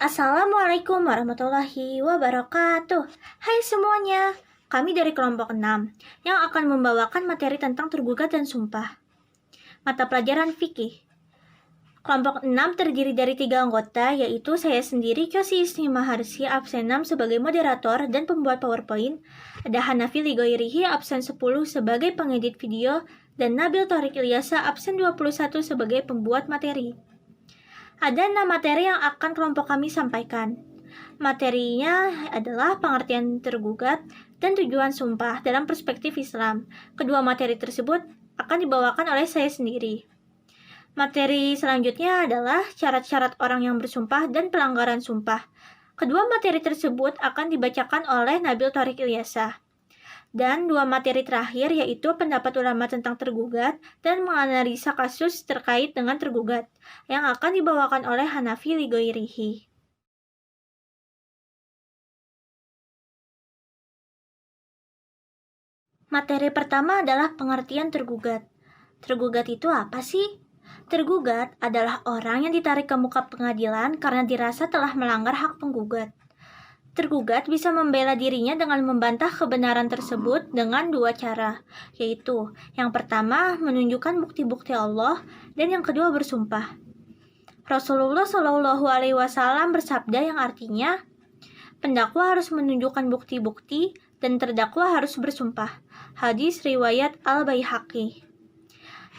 Assalamualaikum warahmatullahi wabarakatuh. Hai semuanya, kami dari kelompok 6 yang akan membawakan materi tentang tergugat dan sumpah. Mata pelajaran fikih. Kelompok 6 terdiri dari 3 anggota, yaitu saya sendiri, Kyosi Isni Maharsi, absen 6 sebagai moderator dan pembuat PowerPoint, ada Hanafi Ligoirihi, absen 10 sebagai pengedit video, dan Nabil Thorik Ilyasa, absen 21 sebagai pembuat materi. Ada 6 materi yang akan kelompok kami sampaikan. Materinya adalah pengertian tergugat dan tujuan sumpah dalam perspektif Islam. Kedua materi tersebut akan dibawakan oleh saya sendiri. Materi selanjutnya adalah syarat-syarat orang yang bersumpah dan pelanggaran sumpah. Kedua materi tersebut akan dibacakan oleh Nabil Thorik Ilyasa. Dan 2 materi terakhir yaitu pendapat ulama tentang tergugat dan menganalisa kasus terkait dengan tergugat yang akan dibawakan oleh Hanafi Ligoirihi. Materi pertama adalah pengertian tergugat. Tergugat itu apa sih? Tergugat adalah orang yang ditarik ke muka pengadilan karena dirasa telah melanggar hak penggugat. Tergugat bisa membela dirinya dengan membantah kebenaran tersebut dengan 2 cara, yaitu yang pertama menunjukkan bukti-bukti Allah dan yang kedua bersumpah. Rasulullah Shallallahu Alaihi Wasallam bersabda yang artinya pendakwa harus menunjukkan bukti-bukti dan terdakwa harus bersumpah. Hadis riwayat Al-Baihaqi.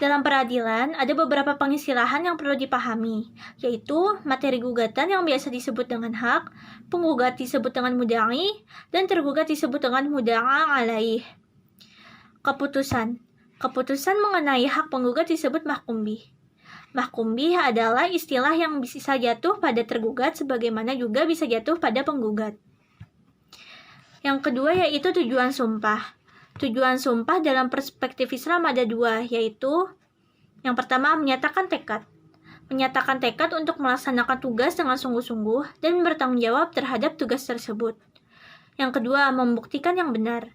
Dalam peradilan, ada beberapa pengistilahan yang perlu dipahami, yaitu materi gugatan yang biasa disebut dengan hak, penggugat disebut dengan mudda'i, dan tergugat disebut dengan mudda'a alaih. Keputusan. Keputusan mengenai hak penggugat disebut mahkum bih. Mahkum bih adalah istilah yang bisa jatuh pada tergugat sebagaimana juga bisa jatuh pada penggugat. Yang kedua yaitu tujuan sumpah. Tujuan sumpah dalam perspektif Islam ada 2, yaitu yang pertama menyatakan tekad. Menyatakan tekad untuk melaksanakan tugas dengan sungguh-sungguh dan bertanggung jawab terhadap tugas tersebut. Yang kedua, membuktikan yang benar.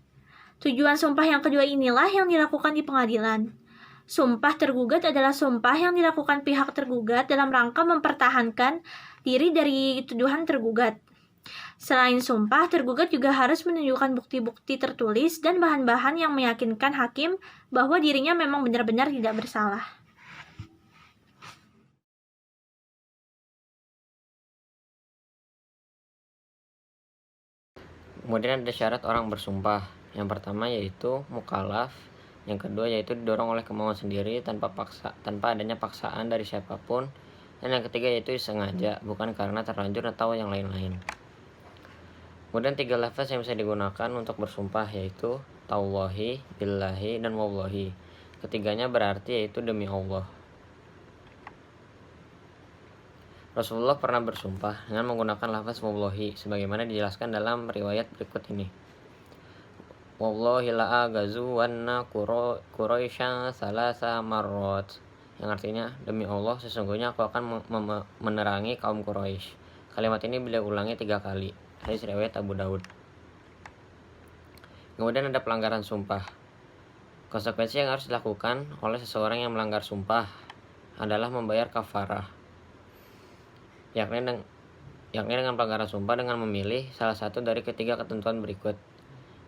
Tujuan sumpah yang kedua inilah yang dilakukan di pengadilan. Sumpah tergugat adalah sumpah yang dilakukan pihak tergugat dalam rangka mempertahankan diri dari tuduhan tergugat. Selain sumpah, tergugat juga harus menunjukkan bukti-bukti tertulis dan bahan-bahan yang meyakinkan hakim bahwa dirinya memang benar-benar tidak bersalah. Kemudian ada syarat orang bersumpah. Yang pertama yaitu mukallaf, yang kedua yaitu didorong oleh kemauan sendiri tanpa adanya paksaan dari siapapun, dan yang ketiga yaitu sengaja, bukan karena terlanjur atau yang lain-lain. Kemudian 3 lafaz yang bisa digunakan untuk bersumpah yaitu tallahi, billahi, dan wallahi. Ketiganya berarti yaitu demi Allah. Rasulullah pernah bersumpah dengan menggunakan lafaz wallahi sebagaimana dijelaskan dalam riwayat berikut ini. Wallahi la agazuwanna Quraisyan salasa marrat, yang artinya demi Allah sesungguhnya aku akan menerangi kaum Quraisy. Kalimat ini beliau ulangi 3 kali. Hadis riwayat Abu Daud. Kemudian ada pelanggaran sumpah. Konsekuensi yang harus dilakukan oleh seseorang yang melanggar sumpah adalah membayar kafarah, yakni dengan pelanggaran sumpah dengan memilih salah satu dari ketiga ketentuan berikut.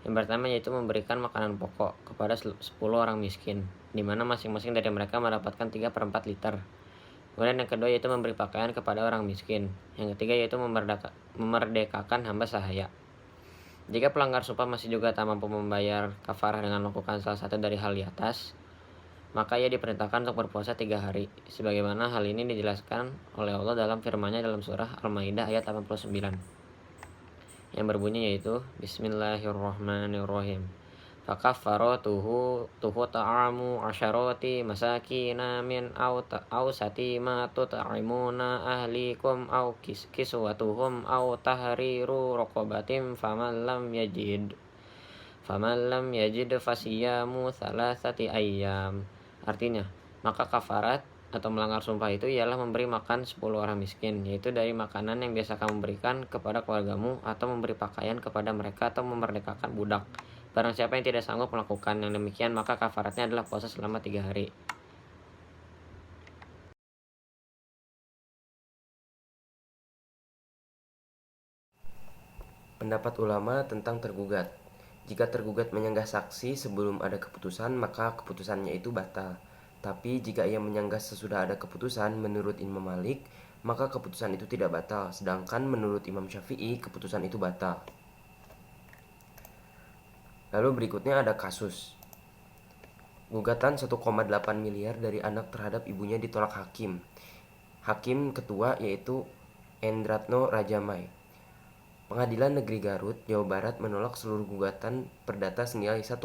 Yang pertama yaitu memberikan makanan pokok kepada 10 orang miskin, di mana masing-masing dari mereka mendapatkan 3/4 liter. Kemudian yang kedua yaitu memberi pakaian kepada orang miskin. Yang ketiga yaitu memerdekakan hamba sahaya. Jika pelanggar sumpah masih juga tak mampu membayar kafarah dengan melakukan salah satu dari hal di atas, maka ia diperintahkan untuk berpuasa 3 hari, sebagaimana hal ini dijelaskan oleh Allah dalam firman-Nya dalam surah Al-Maidah ayat 89, yang berbunyi yaitu Bismillahirrahmanirrahim. Fakaffaratuhu ta'amu asyarati masakina min awsati ma tut'imuna ahlikum aw kiswatuhum aw tahriru raqabatin faman lam yajid fasiyamu salasati ayyam. Artinya, maka kafarat atau melanggar sumpah itu ialah memberi makan 10 orang miskin, yaitu dari makanan yang biasa kamu berikan kepada keluargamu, atau memberi pakaian kepada mereka, atau memerdekakan budak. Barang siapa yang tidak sanggup melakukan yang demikian, maka kafaratnya adalah puasa selama 3 hari. Pendapat ulama tentang tergugat. Jika tergugat menyanggah saksi sebelum ada keputusan, maka keputusannya itu batal. Tapi jika ia menyanggah sesudah ada keputusan menurut Imam Malik, maka keputusan itu tidak batal. Sedangkan menurut Imam Syafi'i, keputusan itu batal. Lalu berikutnya ada kasus. Gugatan 1,8 miliar dari anak terhadap ibunya ditolak hakim. Hakim ketua yaitu Endratno Rajamai. Pengadilan Negeri Garut, Jawa Barat menolak seluruh gugatan perdata senilai 1,8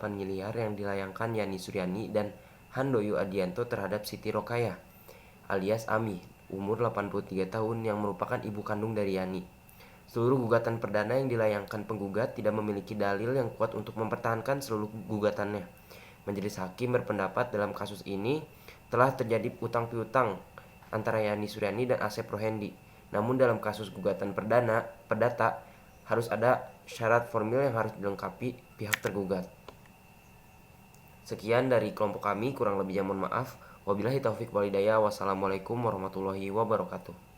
miliar yang dilayangkan Yani Suryani dan Handoyo Adianto terhadap Siti Rokayah alias Ami, umur 83 tahun yang merupakan ibu kandung dari Yani. Seluruh gugatan perdana yang dilayangkan penggugat tidak memiliki dalil yang kuat untuk mempertahankan seluruh gugatannya. Majelis hakim berpendapat dalam kasus ini telah terjadi utang piutang antara Yani Suryani dan Asep Rohendi. Namun dalam kasus gugatan perdata harus ada syarat formil yang harus dilengkapi pihak tergugat. Sekian dari kelompok kami, kurang lebihnya mohon maaf. Wabillahi taufik wal hidayah. Wassalamualaikum warahmatullahi wabarakatuh.